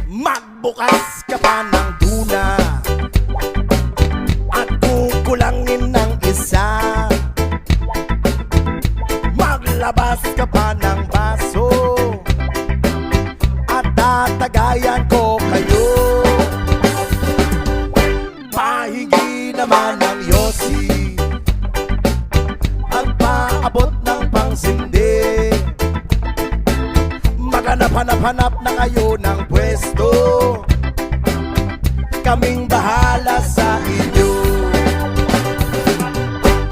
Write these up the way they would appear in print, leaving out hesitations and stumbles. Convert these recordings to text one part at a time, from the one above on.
Magbukas ka pa ng tuna at kukulangin ng isa. Maglabas ka pa ng baso at tatagayan ko kayo. Pahingi naman ng yosi at paabot ng pangsindi. Maghanap-hanap na kayo ng pwesto, kaming bahala sa inyo.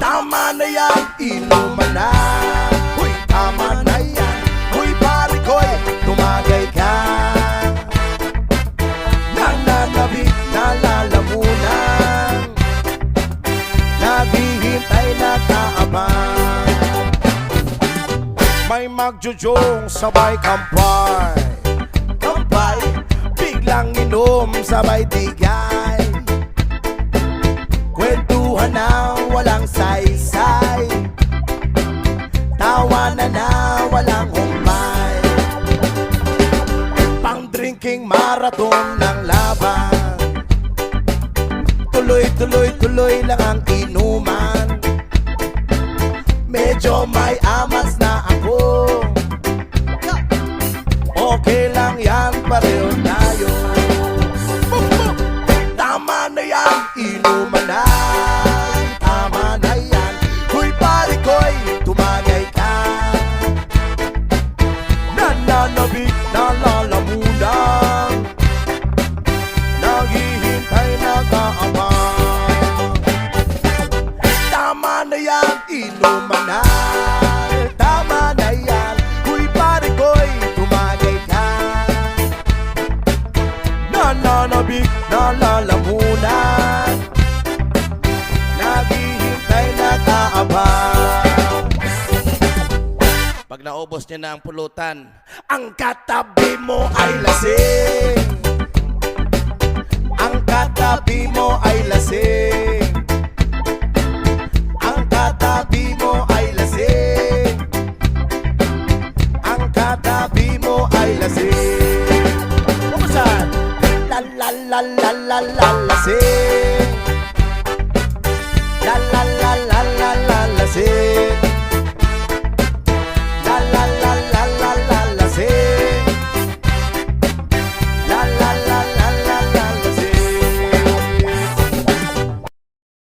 Tama na yan, inuman na. Uy, tama na yan. Uy, pare ko'y tumagay ka. Nananabik na lalamunan, naghihintay na kaabang. May magjujong sabay kampay, kampay, biglang inom sabay tigay. Kwentuhan na walang saysay, tawanan na walang humpay. Pang-drinking marathon ng laban, tuloy-tuloy-tuloy lang ang inuman. Medyo may amas na ako, okay lang yan, pareho tayo. Tama na yan, inuman na. Tama na yan, huy pare ko'y tumagay ka. Nananabik na lalamunan, naghihintay na kaabang. Tama na yan, inuman na. Tama na yan, huy pare ko'y tumagay ka. Nananabik na lalamunan, naghihintay na kaabang. Pag naubos niya na ang pulutan, ang katabi mo ay lasing. Ang katabi mo ay lasing. Ang katabi